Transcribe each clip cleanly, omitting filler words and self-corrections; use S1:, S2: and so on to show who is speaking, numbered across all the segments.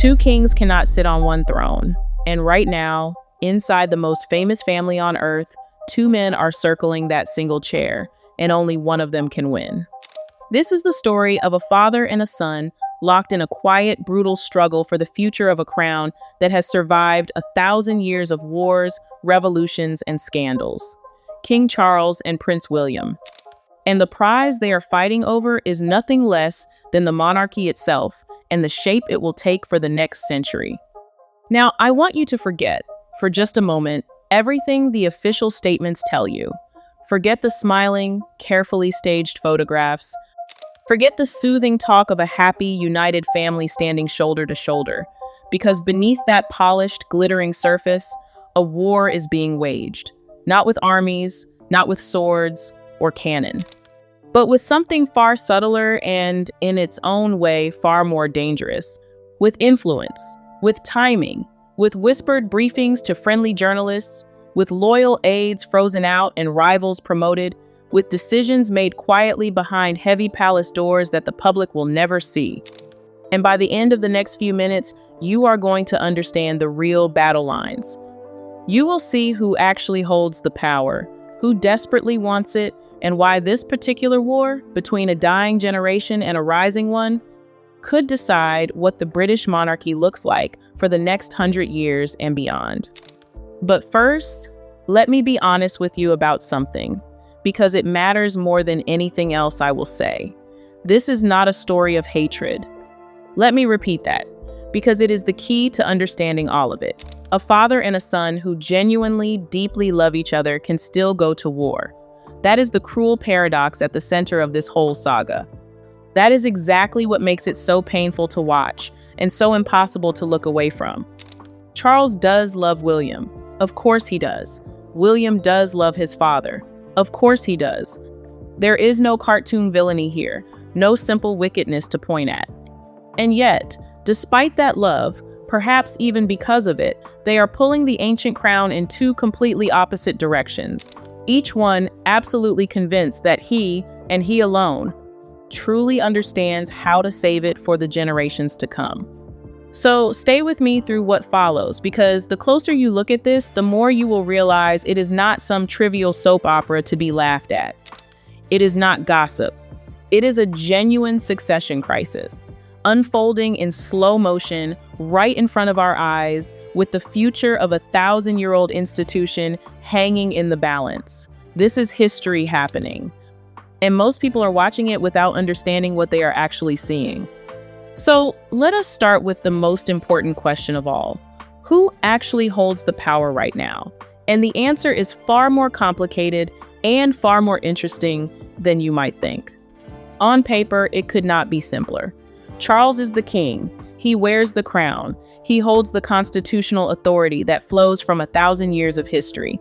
S1: Two kings cannot sit on one throne, and right now, inside the most famous family on earth, two men are circling that single chair, and only one of them can win. This is the story of a father and a son locked in a quiet, brutal struggle for the future of a crown that has survived 1,000 years of wars, revolutions, and scandals. King Charles and Prince William. And the prize they are fighting over is nothing less than the monarchy itself and the shape it will take for the next century. Now, I want you to forget, for just a moment, everything the official statements tell you. Forget the smiling, carefully staged photographs. Forget the soothing talk of a happy, united family standing shoulder to shoulder, because beneath that polished, glittering surface, a war is being waged. Not with armies, not with swords or cannon, but with something far subtler and, in its own way, far more dangerous. With influence, with timing, with whispered briefings to friendly journalists, with loyal aides frozen out and rivals promoted, with decisions made quietly behind heavy palace doors that the public will never see. And by the end of the next few minutes, you are going to understand the real battle lines. You will see who actually holds the power, who desperately wants it, and why this particular war, between a dying generation and a rising one, could decide what the British monarchy looks like for the next 100 years and beyond. But first, let me be honest with you about something, because it matters more than anything else I will say. This is not a story of hatred. Let me repeat that, because it is the key to understanding all of it. A father and a son who genuinely, deeply love each other can still go to war. That is the cruel paradox at the center of this whole saga. That is exactly what makes it so painful to watch and so impossible to look away from. Charles does love William. Of course he does. William does love his father. Of course he does. There is no cartoon villainy here, no simple wickedness to point at. And yet, despite that love, perhaps even because of it, they are pulling the ancient crown in two completely opposite directions, each one absolutely convinced that he, and he alone, truly understands how to save it for the generations to come. So stay with me through what follows, because the closer you look at this, the more you will realize it is not some trivial soap opera to be laughed at. It is not gossip. It is a genuine succession crisis, unfolding in slow motion right in front of our eyes, with the future of a 1,000-year-old institution hanging in the balance. This is history happening. And most people are watching it without understanding what they are actually seeing. So let us start with the most important question of all. Who actually holds the power right now? And the answer is far more complicated and far more interesting than you might think. On paper, it could not be simpler. Charles is the king. He wears the crown. He holds the constitutional authority that flows from 1,000 years of history.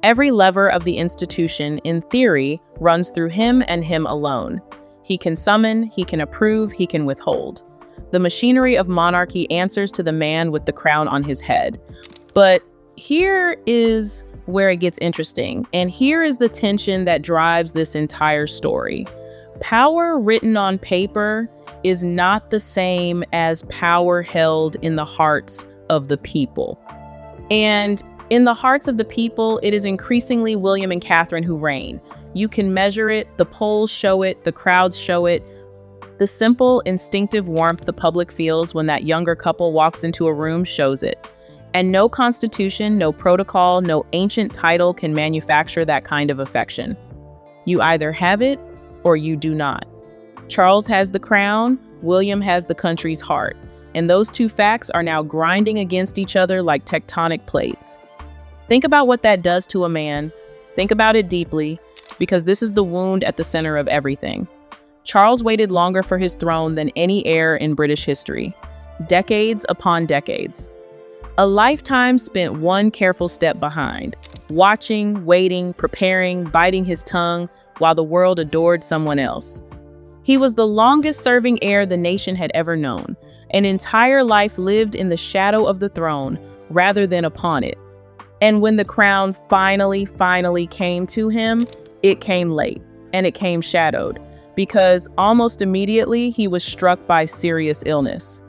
S1: Every lever of the institution, in theory, runs through him and him alone. He can summon, he can approve, he can withhold. The machinery of monarchy answers to the man with the crown on his head. But here is where it gets interesting, and here is the tension that drives this entire story. Power written on paper is not the same as power held in the hearts of the people. And in the hearts of the people, it is increasingly William and Catherine who reign. You can measure it, the polls show it, the crowds show it. The simple, instinctive warmth the public feels when that younger couple walks into a room shows it. And no constitution, no protocol, no ancient title can manufacture that kind of affection. You either have it or you do not. Charles has the crown, William has the country's heart, and those two facts are now grinding against each other like tectonic plates. Think about what that does to a man. Think about it deeply, because this is the wound at the center of everything. Charles waited longer for his throne than any heir in British history. Decades upon decades. A lifetime spent one careful step behind, watching, waiting, preparing, biting his tongue, while the world adored someone else. He was the longest-serving heir the nation had ever known, an entire life lived in the shadow of the throne rather than upon it. And when the crown finally came to him, it came late, and it came shadowed, because almost immediately he was struck by serious illness.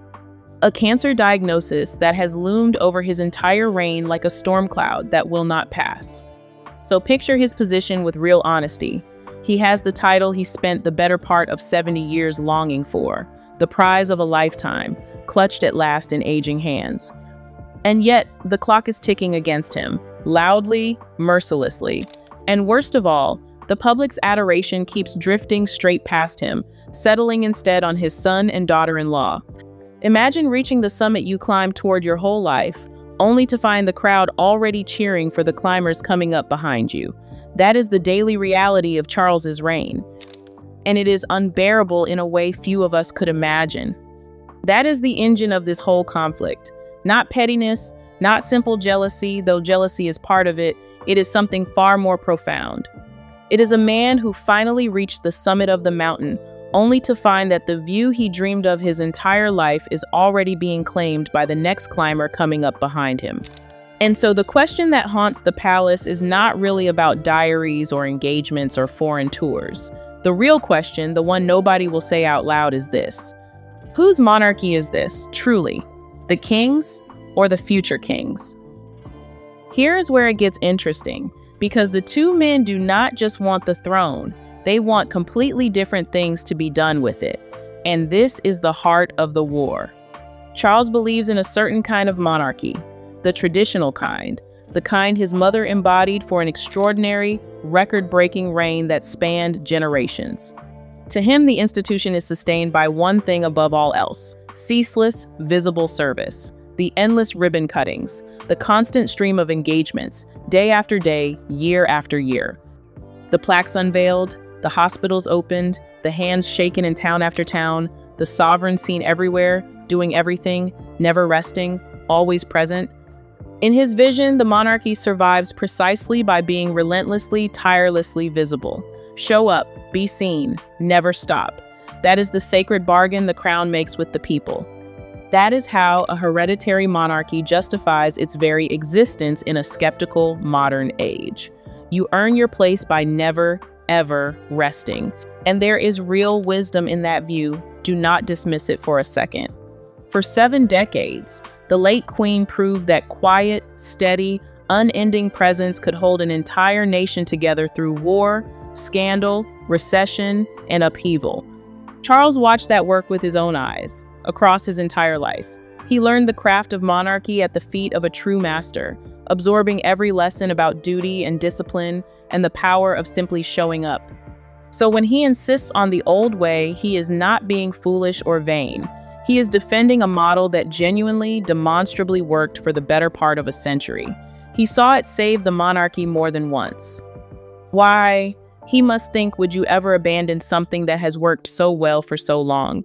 S1: A cancer diagnosis that has loomed over his entire reign like a storm cloud that will not pass. So picture his position with real honesty. He has the title he spent the better part of 70 years longing for, the prize of a lifetime, clutched at last in aging hands. And yet, the clock is ticking against him, loudly, mercilessly. And worst of all, the public's adoration keeps drifting straight past him, settling instead on his son and daughter-in-law. Imagine reaching the summit you climbed toward your whole life, only to find the crowd already cheering for the climbers coming up behind you. That is the daily reality of Charles's reign. And it is unbearable in a way few of us could imagine. That is the engine of this whole conflict. Not pettiness, not simple jealousy, though jealousy is part of it. It is something far more profound. It is a man who finally reached the summit of the mountain, only to find that the view he dreamed of his entire life is already being claimed by the next climber coming up behind him. And so the question that haunts the palace is not really about diaries or engagements or foreign tours. The real question, the one nobody will say out loud, is this: whose monarchy is this, truly? The king's or the future king's? Here is where it gets interesting, because the two men do not just want the throne, they want completely different things to be done with it. And this is the heart of the war. Charles believes in a certain kind of monarchy, the traditional kind, the kind his mother embodied for an extraordinary, record-breaking reign that spanned generations. To him, the institution is sustained by one thing above all else: ceaseless, visible service, the endless ribbon cuttings, the constant stream of engagements, day after day, year after year. The plaques unveiled, the hospitals opened, the hands shaken in town after town, the sovereign seen everywhere, doing everything, never resting, always present. In his vision, the monarchy survives precisely by being relentlessly, tirelessly visible. Show up, be seen, never stop. That is the sacred bargain the crown makes with the people. That is how a hereditary monarchy justifies its very existence in a skeptical, modern age. You earn your place by never, ever resting. And there is real wisdom in that view. Do not dismiss it for a second. For 7 decades, the late Queen proved that quiet, steady, unending presence could hold an entire nation together through war, scandal, recession, and upheaval. Charles watched that work with his own eyes, across his entire life. He learned the craft of monarchy at the feet of a true master, absorbing every lesson about duty and discipline and the power of simply showing up. So when he insists on the old way, he is not being foolish or vain. He is defending a model that genuinely, demonstrably worked for the better part of a century. He saw it save the monarchy more than once. Why, he must think, would you ever abandon something that has worked so well for so long?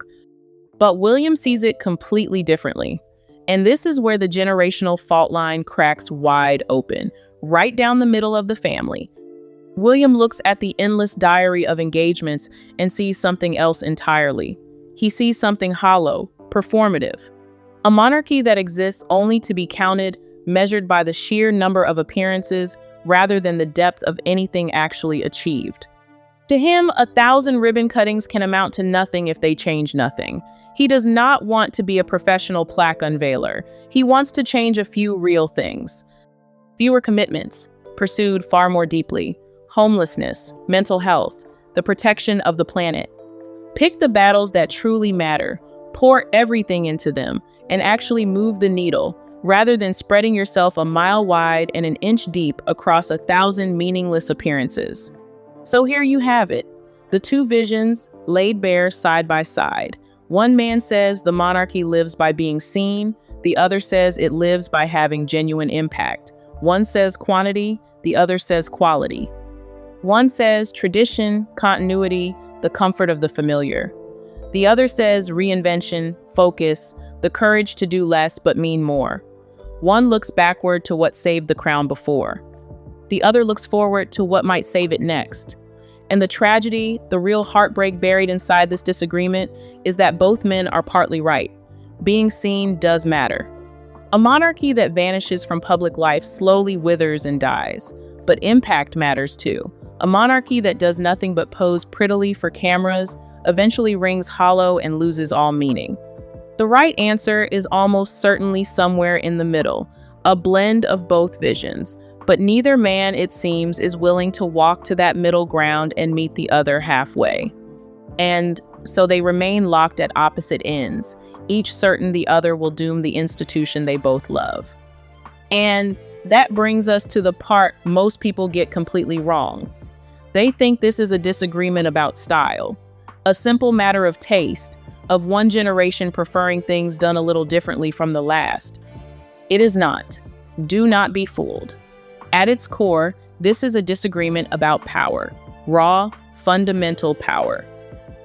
S1: But William sees it completely differently. And this is where the generational fault line cracks wide open, right down the middle of the family. William looks at the endless diary of engagements and sees something else entirely. He sees something hollow, performative. A monarchy that exists only to be counted, measured by the sheer number of appearances rather than the depth of anything actually achieved. To him, 1,000 ribbon cuttings can amount to nothing if they change nothing. He does not want to be a professional plaque unveiler. He wants to change a few real things. Fewer commitments, pursued far more deeply. Homelessness, mental health, the protection of the planet. Pick the battles that truly matter, pour everything into them, and actually move the needle, rather than spreading yourself a mile wide and an inch deep across 1,000 meaningless appearances. So here you have it, the two visions laid bare side by side. One man says the monarchy lives by being seen, the other says it lives by having genuine impact. One says quantity, the other says quality. One says tradition, continuity, the comfort of the familiar. The other says reinvention, focus, the courage to do less but mean more. One looks backward to what saved the crown before. The other looks forward to what might save it next. And the tragedy, the real heartbreak buried inside this disagreement, is that both men are partly right. Being seen does matter. A monarchy that vanishes from public life slowly withers and dies, but impact matters too. A monarchy that does nothing but pose prettily for cameras eventually rings hollow and loses all meaning. The right answer is almost certainly somewhere in the middle, a blend of both visions, but neither man, it seems, is willing to walk to that middle ground and meet the other halfway. And so they remain locked at opposite ends, each certain the other will doom the institution they both love. And that brings us to the part most people get completely wrong. They think this is a disagreement about style, a simple matter of taste, of one generation preferring things done a little differently from the last. It is not. Do not be fooled. At its core, this is a disagreement about power, raw, fundamental power.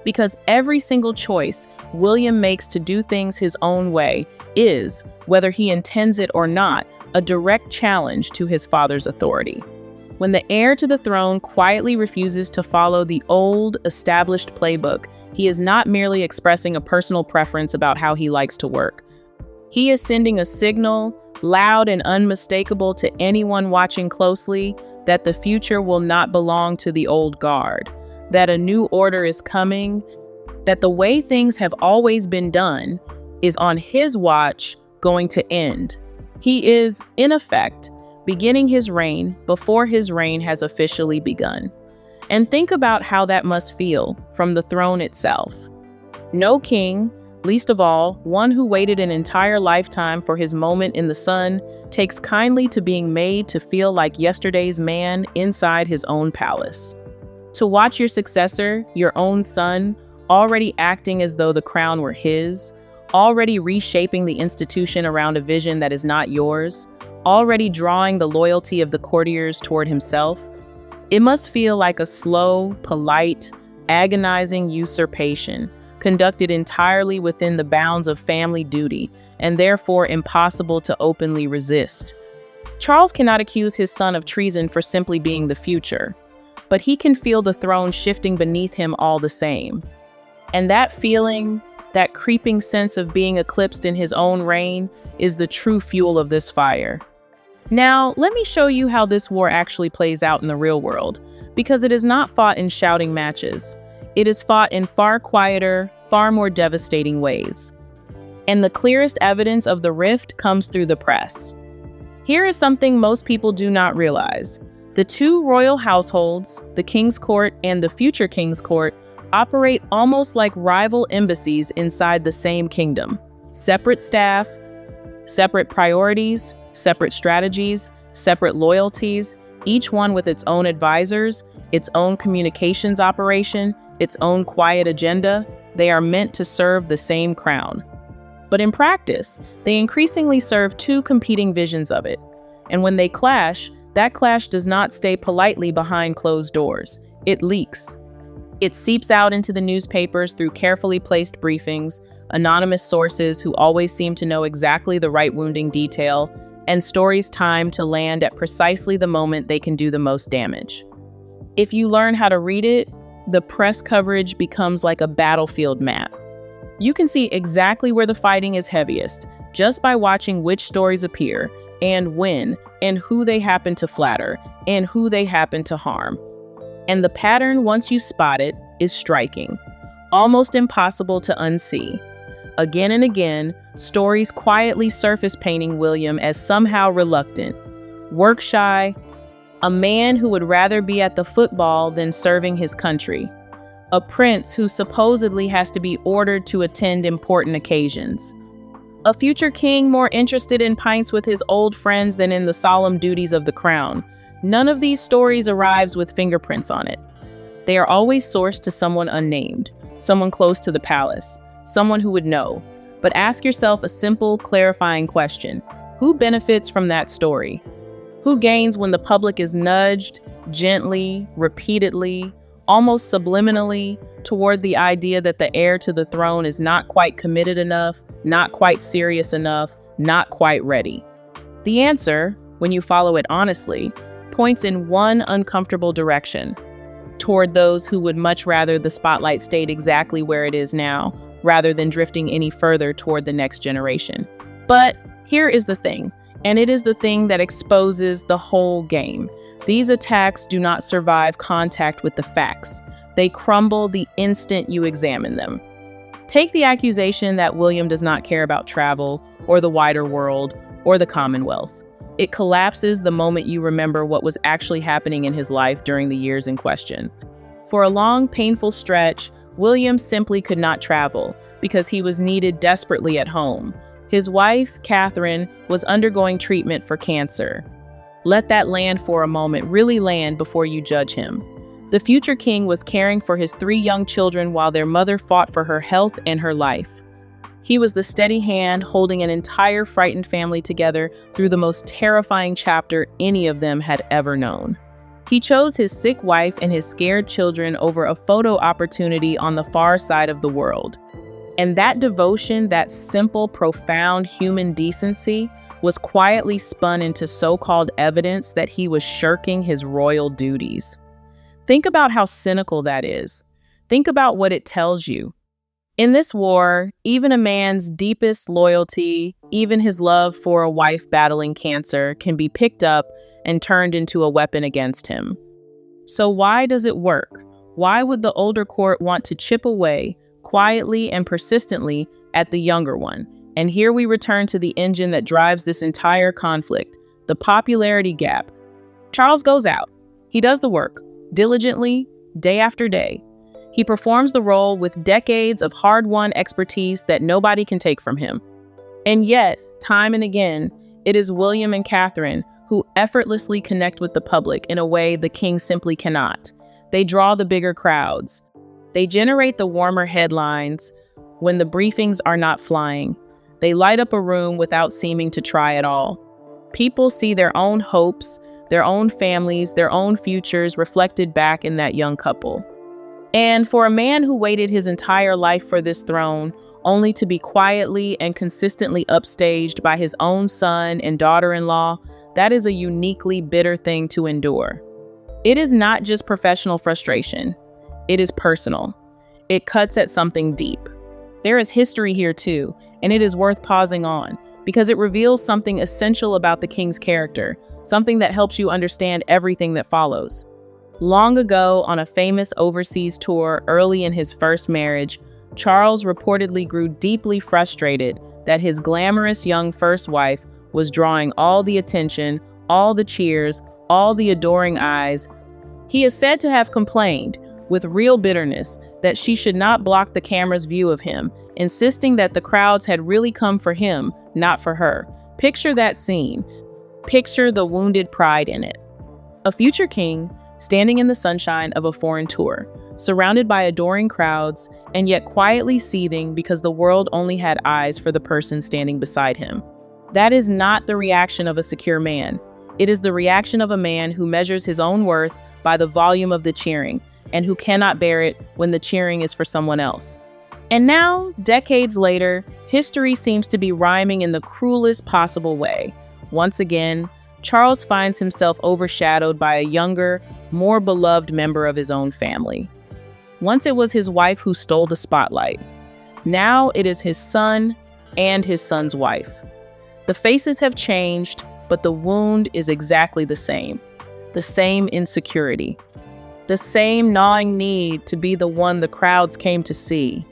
S1: Because every single choice William makes to do things his own way is, whether he intends it or not, a direct challenge to his father's authority. When the heir to the throne quietly refuses to follow the old, established playbook, he is not merely expressing a personal preference about how he likes to work. He is sending a signal, loud and unmistakable to anyone watching closely, that the future will not belong to the old guard, that a new order is coming, that the way things have always been done is on his watch going to end. He is, in effect, beginning his reign before his reign has officially begun. And think about how that must feel from the throne itself. No king, least of all, one who waited an entire lifetime for his moment in the sun, takes kindly to being made to feel like yesterday's man inside his own palace. To watch your successor, your own son, already acting as though the crown were his, already reshaping the institution around a vision that is not yours, already drawing the loyalty of the courtiers toward himself, it must feel like a slow, polite, agonizing usurpation, conducted entirely within the bounds of family duty, and therefore impossible to openly resist. Charles cannot accuse his son of treason for simply being the future, but he can feel the throne shifting beneath him all the same. And that feeling, that creeping sense of being eclipsed in his own reign, is the true fuel of this fire. Now, let me show you how this war actually plays out in the real world, because it is not fought in shouting matches. It is fought in far quieter, far more devastating ways. And the clearest evidence of the rift comes through the press. Here is something most people do not realize. The two royal households, the King's Court and the future King's Court, operate almost like rival embassies inside the same kingdom. Separate staff, separate priorities, separate strategies, separate loyalties, each one with its own advisors, its own communications operation, its own quiet agenda. They are meant to serve the same crown. But in practice, they increasingly serve two competing visions of it. And when they clash, that clash does not stay politely behind closed doors. It leaks. It seeps out into the newspapers through carefully placed briefings, anonymous sources who always seem to know exactly the right wounding detail, and stories timed to land at precisely the moment they can do the most damage. If you learn how to read it, the press coverage becomes like a battlefield map. You can see exactly where the fighting is heaviest just by watching which stories appear, and when, and who they happen to flatter, and who they happen to harm. And the pattern, once you spot it, is striking, almost impossible to unsee. Again and again, stories quietly surface painting William as somehow reluctant, work-shy, a man who would rather be at the football than serving his country, a prince who supposedly has to be ordered to attend important occasions, a future king more interested in pints with his old friends than in the solemn duties of the crown. None of these stories arrives with fingerprints on it. They are always sourced to someone unnamed, someone close to the palace, someone who would know. But ask yourself a simple, clarifying question. Who benefits from that story? Who gains when the public is nudged, gently, repeatedly, almost subliminally, toward the idea that the heir to the throne is not quite committed enough, not quite serious enough, not quite ready? The answer, when you follow it honestly, points in one uncomfortable direction, toward those who would much rather the spotlight stayed exactly where it is now, rather than drifting any further toward the next generation. But here is the thing, and it is the thing that exposes the whole game. These attacks do not survive contact with the facts. They crumble the instant you examine them. Take the accusation that William does not care about travel, or the wider world, or the Commonwealth. It collapses the moment you remember what was actually happening in his life during the years in question. For a long, painful stretch, William simply could not travel because he was needed desperately at home. His wife, Catherine, was undergoing treatment for cancer. Let that land for a moment, really land before you judge him. The future king was caring for his 3 young children while their mother fought for her health and her life. He was the steady hand holding an entire frightened family together through the most terrifying chapter any of them had ever known. He chose his sick wife and his scared children over a photo opportunity on the far side of the world. And that devotion, that simple, profound human decency, was quietly spun into so-called evidence that he was shirking his royal duties. Think about how cynical that is. Think about what it tells you. In this war, even a man's deepest loyalty, even his love for a wife battling cancer, can be picked up and turned into a weapon against him. So why does it work? Why would the older court want to chip away, quietly and persistently, at the younger one? And here we return to the engine that drives this entire conflict, the popularity gap. Charles goes out. He does the work, diligently, day after day. He performs the role with decades of hard-won expertise that nobody can take from him. And yet, time and again, it is William and Catherine who effortlessly connect with the public in a way the king simply cannot. They draw the bigger crowds. They generate the warmer headlines when the briefings are not flying. They light up a room without seeming to try at all. People see their own hopes, their own families, their own futures reflected back in that young couple. And for a man who waited his entire life for this throne, only to be quietly and consistently upstaged by his own son and daughter-in-law, that is a uniquely bitter thing to endure. It is not just professional frustration. It is personal. It cuts at something deep. There is history here too, and it is worth pausing on, because it reveals something essential about the king's character, something that helps you understand everything that follows. Long ago, on a famous overseas tour early in his first marriage, Charles reportedly grew deeply frustrated that his glamorous young first wife was drawing all the attention, all the cheers, all the adoring eyes. He is said to have complained, with real bitterness, that she should not block the camera's view of him, insisting that the crowds had really come for him, not for her. Picture that scene. Picture the wounded pride in it. A future king, standing in the sunshine of a foreign tour, surrounded by adoring crowds, and yet quietly seething because the world only had eyes for the person standing beside him. That is not the reaction of a secure man. It is the reaction of a man who measures his own worth by the volume of the cheering, and who cannot bear it when the cheering is for someone else. And now, decades later, history seems to be rhyming in the cruelest possible way. Once again, Charles finds himself overshadowed by a younger, more beloved member of his own family. Once it was his wife who stole the spotlight. Now it is his son and his son's wife. The faces have changed, but the wound is exactly the same. The same insecurity. The same gnawing need to be the one the crowds came to see.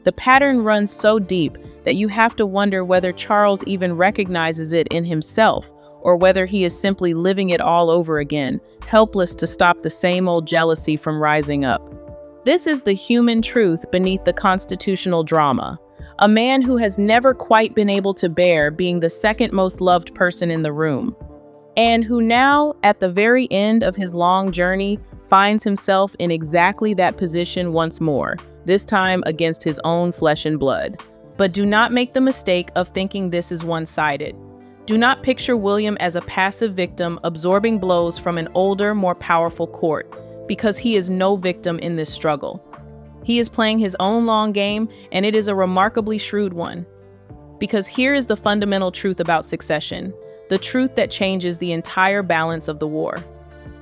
S1: The pattern runs so deep that you have to wonder whether Charles even recognizes it in himself, or whether he is simply living it all over again, helpless to stop the same old jealousy from rising up. This is the human truth beneath the constitutional drama. A man who has never quite been able to bear being the second most loved person in the room, and who now, at the very end of his long journey, finds himself in exactly that position once more, this time against his own flesh and blood. But do not make the mistake of thinking this is one-sided. Do not picture William as a passive victim absorbing blows from an older, more powerful court, because he is no victim in this struggle. He is playing his own long game, and it is a remarkably shrewd one. Because here is the fundamental truth about succession, the truth that changes the entire balance of the war.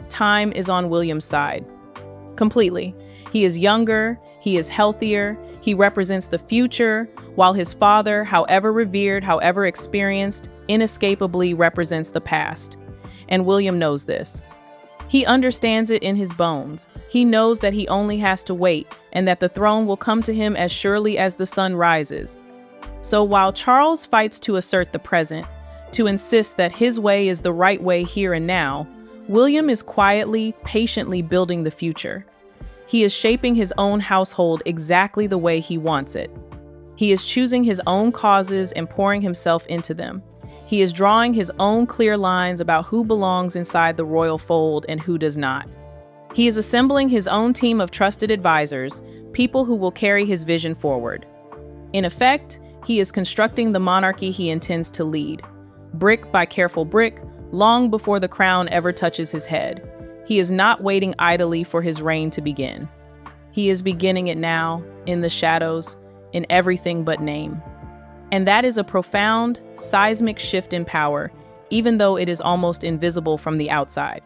S1: Time is on William's side. Completely. He is younger, he is healthier, he represents the future, while his father, however revered, however experienced, inescapably represents the past. And William knows this. He understands it in his bones. He knows that he only has to wait, and that the throne will come to him as surely as the sun rises. So while Charles fights to assert the present, to insist that his way is the right way here and now, William is quietly, patiently building the future. He is shaping his own household exactly the way he wants it. He is choosing his own causes and pouring himself into them. He is drawing his own clear lines about who belongs inside the royal fold and who does not. He is assembling his own team of trusted advisors, people who will carry his vision forward. In effect, he is constructing the monarchy he intends to lead, brick by careful brick, long before the crown ever touches his head. He is not waiting idly for his reign to begin. He is beginning it now, in the shadows, in everything but name. And that is a profound, seismic shift in power, even though it is almost invisible from the outside.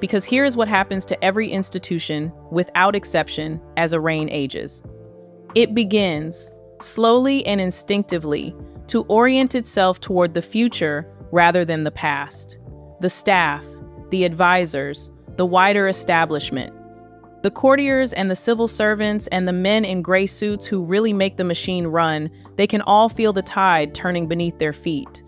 S1: Because here is what happens to every institution, without exception, as a reign ages. It begins, slowly and instinctively, to orient itself toward the future rather than the past. The staff, the advisors, the wider establishment. The courtiers and the civil servants and the men in gray suits who really make the machine run, they can all feel the tide turning beneath their feet.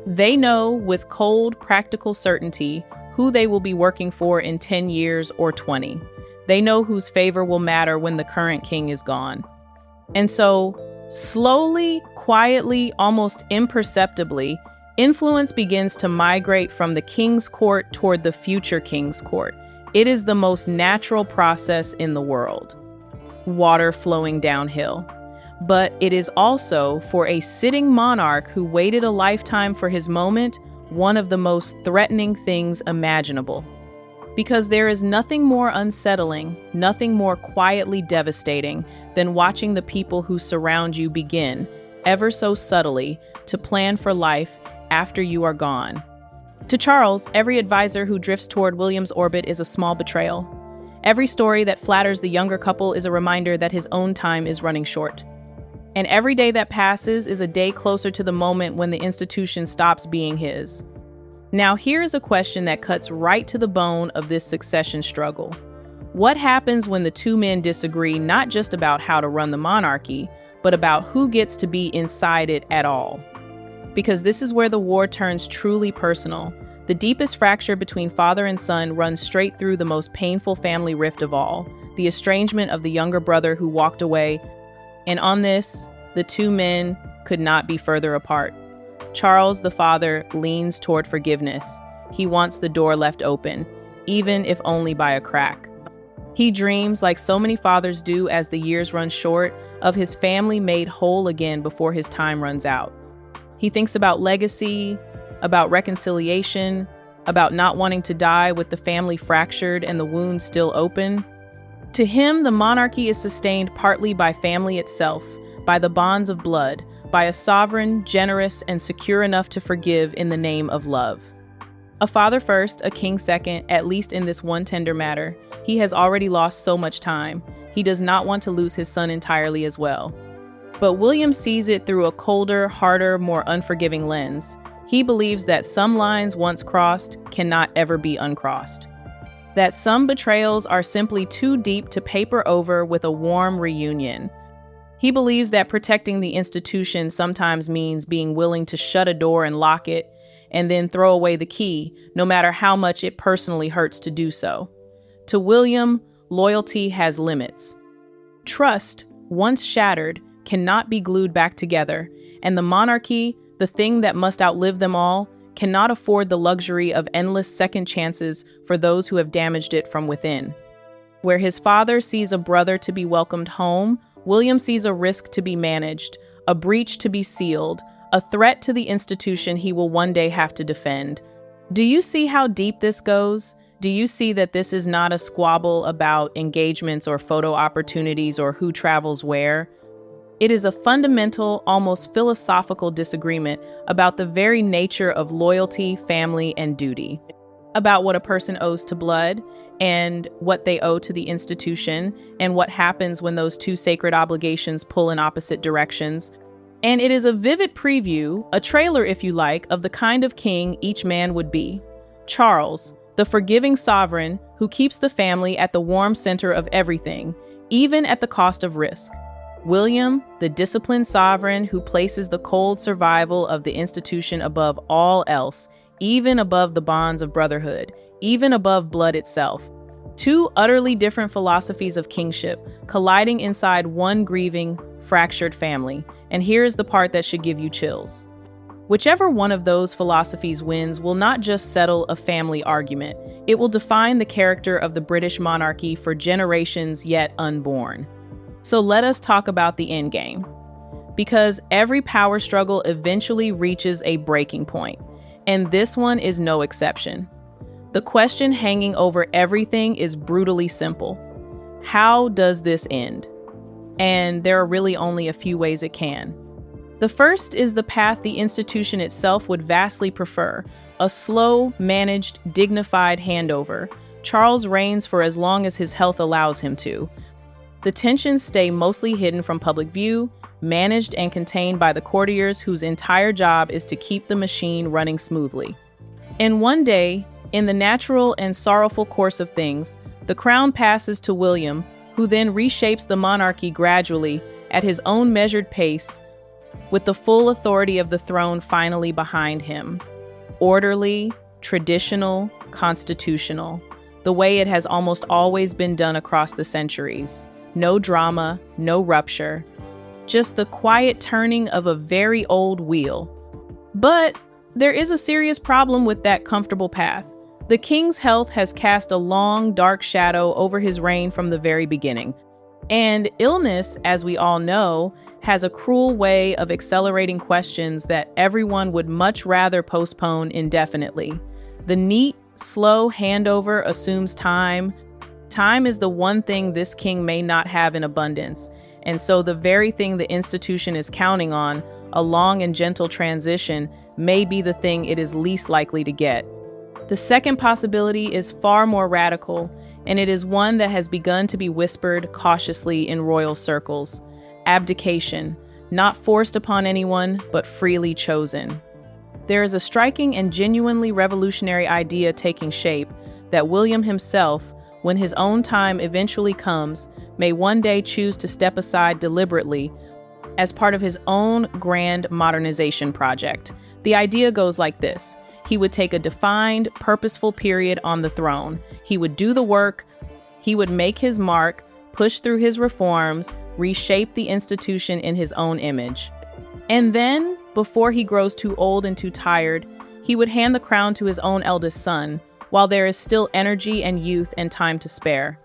S1: They know with cold, practical certainty who they will be working for in 10 years or 20. They know whose favor will matter when the current king is gone. And so, slowly, quietly, almost imperceptibly, influence begins to migrate from the king's court toward the future king's court. It is the most natural process in the world. Water flowing downhill. But it is also, for a sitting monarch who waited a lifetime for his moment, one of the most threatening things imaginable. Because there is nothing more unsettling, nothing more quietly devastating than watching the people who surround you begin, ever so subtly, to plan for life after you are gone. To Charles, every advisor who drifts toward William's orbit is a small betrayal. Every story that flatters the younger couple is a reminder that his own time is running short. And every day that passes is a day closer to the moment when the institution stops being his. Now here's a question that cuts right to the bone of this succession struggle. What happens when the two men disagree not just about how to run the monarchy, but about who gets to be inside it at all? Because this is where the war turns truly personal. The deepest fracture between father and son runs straight through the most painful family rift of all, the estrangement of the younger brother who walked away. And on this, the two men could not be further apart. Charles, the father, leans toward forgiveness. He wants the door left open, even if only by a crack. He dreams, like so many fathers do as the years run short, of his family made whole again before his time runs out. He thinks about legacy, about reconciliation, about not wanting to die with the family fractured and the wounds still open. To him, the monarchy is sustained partly by family itself, by the bonds of blood, by a sovereign, generous, and secure enough to forgive in the name of love. A father first, a king second, at least in this one tender matter. He has already lost so much time. He does not want to lose his son entirely as well. But William sees it through a colder, harder, more unforgiving lens. He believes that some lines once crossed cannot ever be uncrossed. That some betrayals are simply too deep to paper over with a warm reunion. He believes that protecting the institution sometimes means being willing to shut a door and lock it, and then throw away the key, no matter how much it personally hurts to do so. To William, loyalty has limits. Trust, once shattered, cannot be glued back together, and the monarchy, the thing that must outlive them all, cannot afford the luxury of endless second chances for those who have damaged it from within. Where his father sees a brother to be welcomed home, William sees a risk to be managed, a breach to be sealed, a threat to the institution he will one day have to defend. Do you see how deep this goes? Do you see that this is not a squabble about engagements or photo opportunities or who travels where? It is a fundamental, almost philosophical disagreement about the very nature of loyalty, family, and duty. About what a person owes to blood, and what they owe to the institution, and what happens when those two sacred obligations pull in opposite directions. And it is a vivid preview, a trailer if you like, of the kind of king each man would be. Charles, the forgiving sovereign who keeps the family at the warm center of everything, even at the cost of risk. William, the disciplined sovereign who places the cold survival of the institution above all else, even above the bonds of brotherhood, even above blood itself. Two utterly different philosophies of kingship colliding inside one grieving, fractured family. And here is the part that should give you chills. Whichever one of those philosophies wins will not just settle a family argument, it will define the character of the British monarchy for generations yet unborn. So let us talk about the endgame. Because every power struggle eventually reaches a breaking point, and this one is no exception. The question hanging over everything is brutally simple. How does this end? And there are really only a few ways it can. The first is the path the institution itself would vastly prefer, a slow, managed, dignified handover. Charles reigns for as long as his health allows him to. The tensions stay mostly hidden from public view, managed and contained by the courtiers whose entire job is to keep the machine running smoothly. And one day, in the natural and sorrowful course of things, the crown passes to William, who then reshapes the monarchy gradually at his own measured pace, with the full authority of the throne finally behind him. Orderly, traditional, constitutional, the way it has almost always been done across the centuries. No drama, no rupture, just the quiet turning of a very old wheel. But there is a serious problem with that comfortable path. The king's health has cast a long, dark shadow over his reign from the very beginning. And illness, as we all know, has a cruel way of accelerating questions that everyone would much rather postpone indefinitely. The neat, slow handover assumes time. Time is the one thing this king may not have in abundance. And so the very thing the institution is counting on, a long and gentle transition, may be the thing it is least likely to get. The second possibility is far more radical, and it is one that has begun to be whispered cautiously in royal circles. Abdication, not forced upon anyone, but freely chosen. There is a striking and genuinely revolutionary idea taking shape that William himself, when his own time eventually comes, may one day choose to step aside deliberately as part of his own grand modernization project. The idea goes like this. He would take a defined, purposeful period on the throne. He would do the work, he would make his mark, push through his reforms, reshape the institution in his own image. And then, before he grows too old and too tired, he would hand the crown to his own eldest son, while there is still energy and youth and time to spare.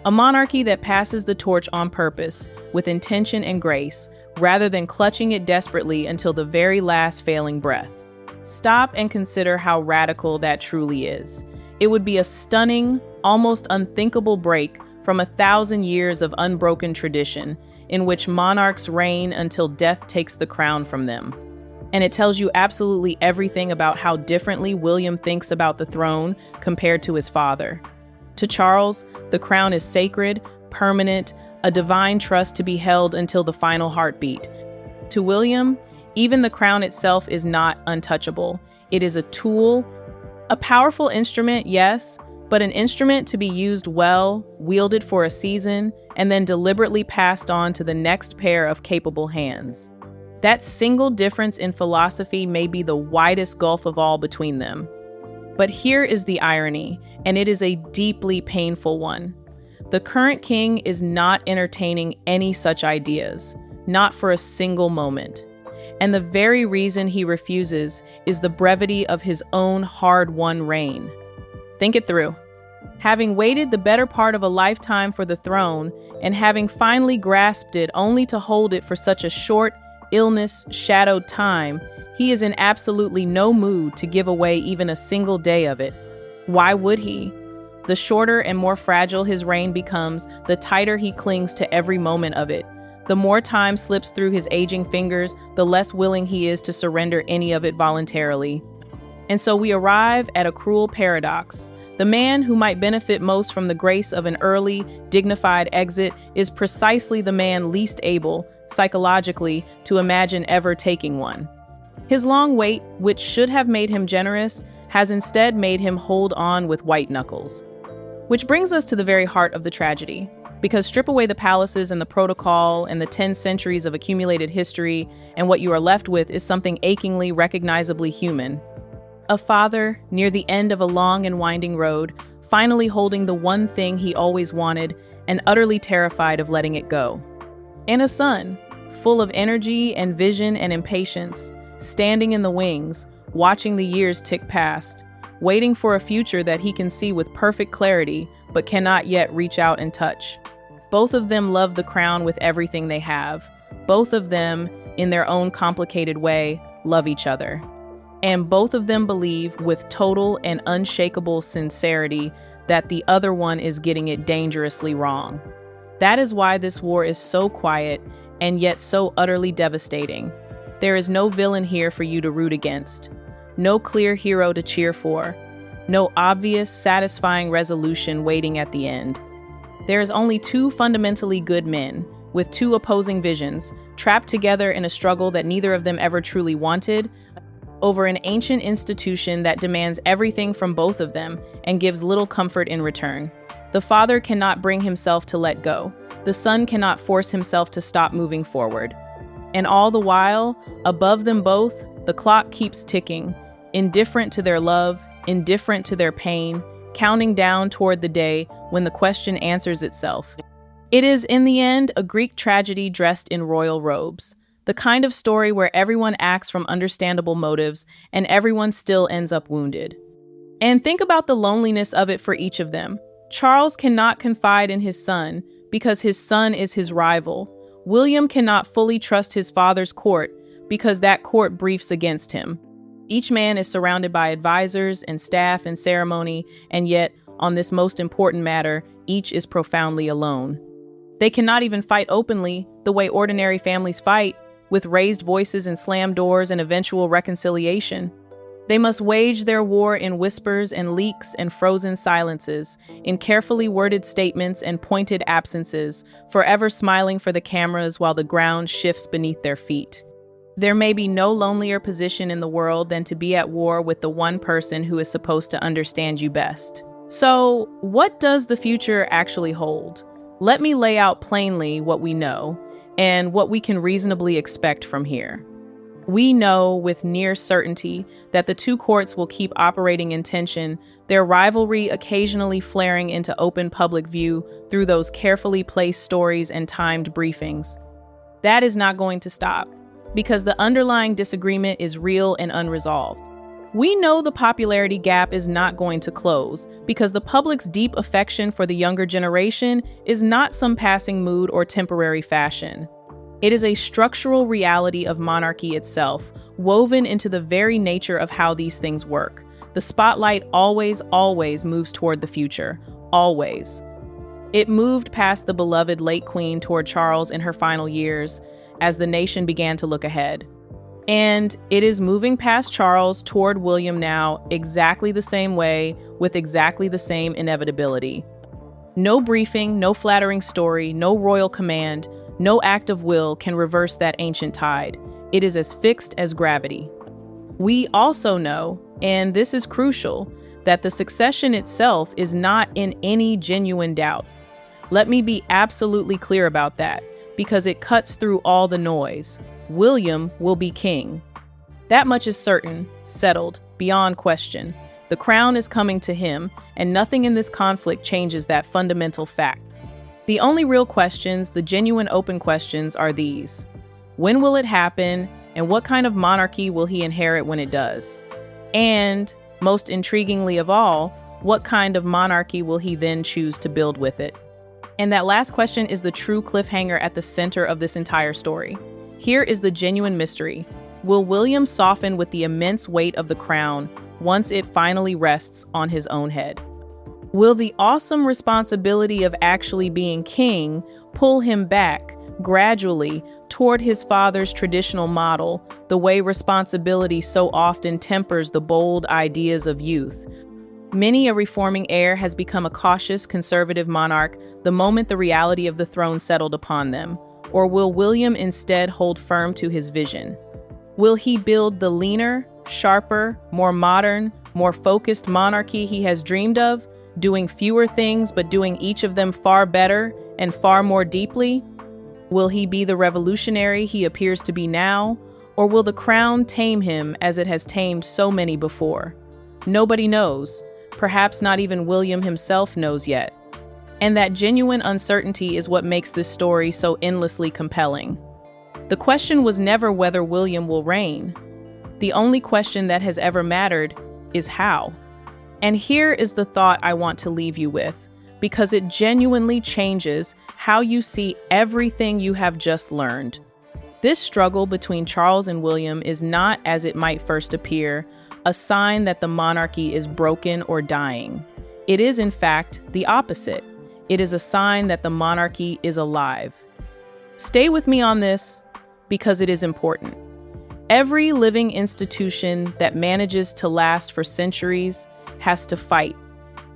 S1: A monarchy that passes the torch on purpose, with intention and grace, rather than clutching it desperately until the very last failing breath. Stop and consider how radical that truly is. It would be a stunning, almost unthinkable break from 1,000 years of unbroken tradition, in which monarchs reign until death takes the crown from them. And it tells you absolutely everything about how differently William thinks about the throne compared to his father. To Charles, the crown is sacred, permanent, a divine trust to be held until the final heartbeat. To William, even the crown itself is not untouchable. It is a tool, a powerful instrument, yes, but an instrument to be used well, wielded for a season, and then deliberately passed on to the next pair of capable hands. That single difference in philosophy may be the widest gulf of all between them. But here is the irony, and it is a deeply painful one. The current king is not entertaining any such ideas, not for a single moment. And the very reason he refuses is the brevity of his own hard-won reign. Think it through. Having waited the better part of a lifetime for the throne, and having finally grasped it only to hold it for such a short, illness-shadowed time, he is in absolutely no mood to give away even a single day of it. Why would he? The shorter and more fragile his reign becomes, the tighter he clings to every moment of it. The more time slips through his aging fingers, the less willing he is to surrender any of it voluntarily. And so we arrive at a cruel paradox. The man who might benefit most from the grace of an early, dignified exit is precisely the man least able, psychologically, to imagine ever taking one. His long wait, which should have made him generous, has instead made him hold on with white knuckles. Which brings us to the very heart of the tragedy. Because strip away the palaces and the protocol and the 10 centuries of accumulated history, and what you are left with is something achingly, recognizably human. A father, near the end of a long and winding road, finally holding the one thing he always wanted and utterly terrified of letting it go. And a son, full of energy and vision and impatience, standing in the wings, watching the years tick past, waiting for a future that he can see with perfect clarity, but cannot yet reach out and touch. Both of them love the crown with everything they have. Both of them, in their own complicated way, love each other. And both of them believe with total and unshakable sincerity that the other one is getting it dangerously wrong. That is why this war is so quiet and yet so utterly devastating. There is no villain here for you to root against, no clear hero to cheer for, no obvious, satisfying resolution waiting at the end. There is only two fundamentally good men, with two opposing visions, trapped together in a struggle that neither of them ever truly wanted, over an ancient institution that demands everything from both of them and gives little comfort in return. The father cannot bring himself to let go. The son cannot force himself to stop moving forward. And all the while, above them both, the clock keeps ticking, indifferent to their love, indifferent to their pain, counting down toward the day when the question answers itself. It is, in the end, a Greek tragedy dressed in royal robes. The kind of story where everyone acts from understandable motives and everyone still ends up wounded. And think about the loneliness of it for each of them. Charles cannot confide in his son because his son is his rival. William cannot fully trust his father's court because that court briefs against him. Each man is surrounded by advisors and staff and ceremony, and yet, on this most important matter, each is profoundly alone. They cannot even fight openly the way ordinary families fight, with raised voices and slammed doors and eventual reconciliation. They must wage their war in whispers and leaks and frozen silences, in carefully worded statements and pointed absences, forever smiling for the cameras while the ground shifts beneath their feet. There may be no lonelier position in the world than to be at war with the one person who is supposed to understand you best. So, what does the future actually hold? Let me lay out plainly what we know, and what we can reasonably expect from here. We know with near certainty that the two courts will keep operating in tension, their rivalry occasionally flaring into open public view through those carefully placed stories and timed briefings. That is not going to stop, because the underlying disagreement is real and unresolved. We know the popularity gap is not going to close, because the public's deep affection for the younger generation is not some passing mood or temporary fashion. It is a structural reality of monarchy itself, woven into the very nature of how these things work. The spotlight always moves toward the future. Always. It moved past the beloved late queen toward Charles in her final years, as the nation began to look ahead. And it is moving past Charles toward William now, exactly the same way, with exactly the same inevitability. No briefing, no flattering story, no royal command, no act of will can reverse that ancient tide. It is as fixed as gravity. We also know, and this is crucial, that the succession itself is not in any genuine doubt. Let me be absolutely clear about that, because it cuts through all the noise. William will be king. That much is certain, settled, beyond question. The crown is coming to him, and nothing in this conflict changes that fundamental fact. The only real questions, the genuine open questions, are these. When will it happen, and what kind of monarchy will he inherit when it does? And, most intriguingly of all, what kind of monarchy will he then choose to build with it? And that last question is the true cliffhanger at the center of this entire story. Here is the genuine mystery. Will William soften with the immense weight of the crown once it finally rests on his own head? Will the awesome responsibility of actually being king pull him back, gradually, toward his father's traditional model, the way responsibility so often tempers the bold ideas of youth? Many a reforming heir has become a cautious, conservative monarch the moment the reality of the throne settled upon them. Or will William instead hold firm to his vision? Will he build the leaner, sharper, more modern, more focused monarchy he has dreamed of, doing fewer things but doing each of them far better and far more deeply? Will he be the revolutionary he appears to be now, or will the crown tame him as it has tamed so many before? Nobody knows. Perhaps not even William himself knows yet. And that genuine uncertainty is what makes this story so endlessly compelling. The question was never whether William will reign. The only question that has ever mattered is how. And here is the thought I want to leave you with, because it genuinely changes how you see everything you have just learned. This struggle between Charles and William is not, as it might first appear, a sign that the monarchy is broken or dying. It is, in fact, the opposite. It is a sign that the monarchy is alive. Stay with me on this because it is important. Every living institution that manages to last for centuries has to fight,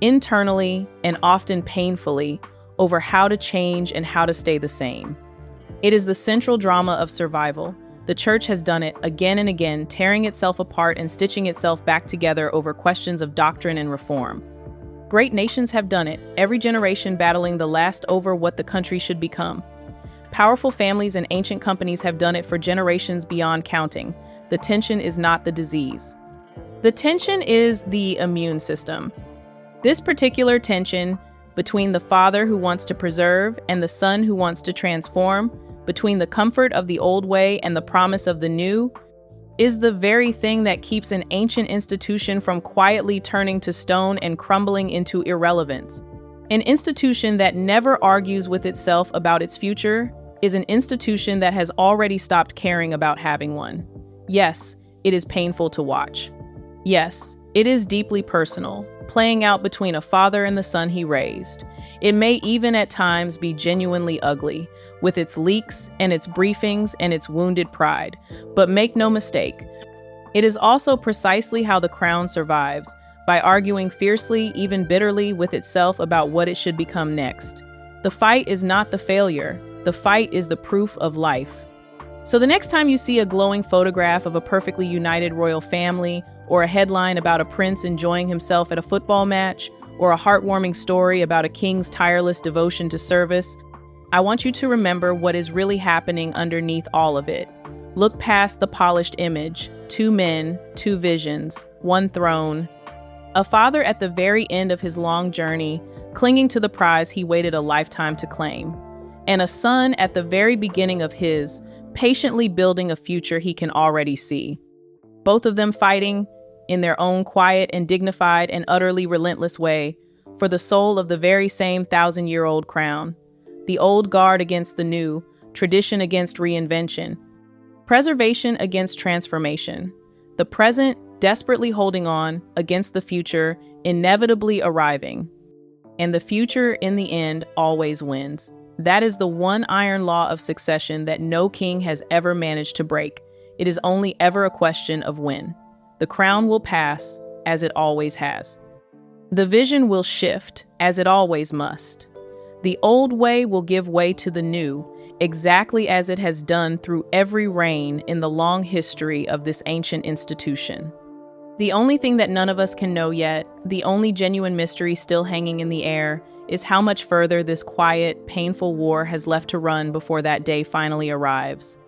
S1: internally and often painfully, over how to change and how to stay the same. It is the central drama of survival. The church has done it again and again, tearing itself apart and stitching itself back together over questions of doctrine and reform. Great nations have done it, every generation battling the last over what the country should become. Powerful families and ancient companies have done it for generations beyond counting. The tension is not the disease. The tension is the immune system. This particular tension between the father who wants to preserve and the son who wants to transform, between the comfort of the old way and the promise of the new, is the very thing that keeps an ancient institution from quietly turning to stone and crumbling into irrelevance. An institution that never argues with itself about its future is an institution that has already stopped caring about having one. Yes, it is painful to watch. Yes, it is deeply personal, playing out between a father and the son he raised. It may even at times be genuinely ugly, with its leaks and its briefings and its wounded pride. But make no mistake, it is also precisely how the crown survives, by arguing fiercely, even bitterly, with itself about what it should become next. The fight is not the failure. The fight is the proof of life. So the next time you see a glowing photograph of a perfectly united royal family, or a headline about a prince enjoying himself at a football match, or a heartwarming story about a king's tireless devotion to service, I want you to remember what is really happening underneath all of it. Look past the polished image. 2 men, 2 visions, 1 throne. A father at the very end of his long journey, clinging to the prize he waited a lifetime to claim. And a son at the very beginning of his, patiently building a future he can already see. Both of them fighting, in their own quiet and dignified and utterly relentless way, for the soul of the very same 1,000-year-old crown. The old guard against the new, tradition against reinvention, preservation against transformation, the present desperately holding on against the future inevitably arriving. And the future, in the end, always wins. That is the one iron law of succession that no king has ever managed to break. It is only ever a question of when. The crown will pass, as it always has. The vision will shift, as it always must. The old way will give way to the new, exactly as it has done through every reign in the long history of this ancient institution. The only thing that none of us can know yet, the only genuine mystery still hanging in the air, is how much further this quiet, painful war has left to run before that day finally arrives.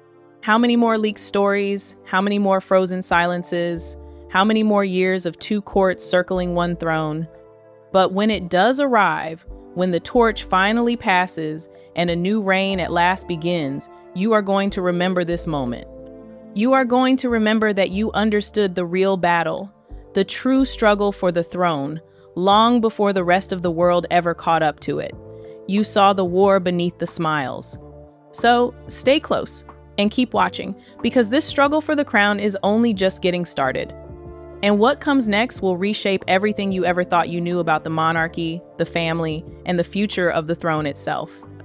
S1: How many more leaked stories? How many more frozen silences? How many more years of 2 courts circling 1 throne? But when it does arrive, when the torch finally passes and a new reign at last begins, you are going to remember this moment. You are going to remember that you understood the real battle, the true struggle for the throne, long before the rest of the world ever caught up to it. You saw the war beneath the smiles. So stay close and keep watching, because this struggle for the crown is only just getting started. And what comes next will reshape everything you ever thought you knew about the monarchy, the family, and the future of the throne itself.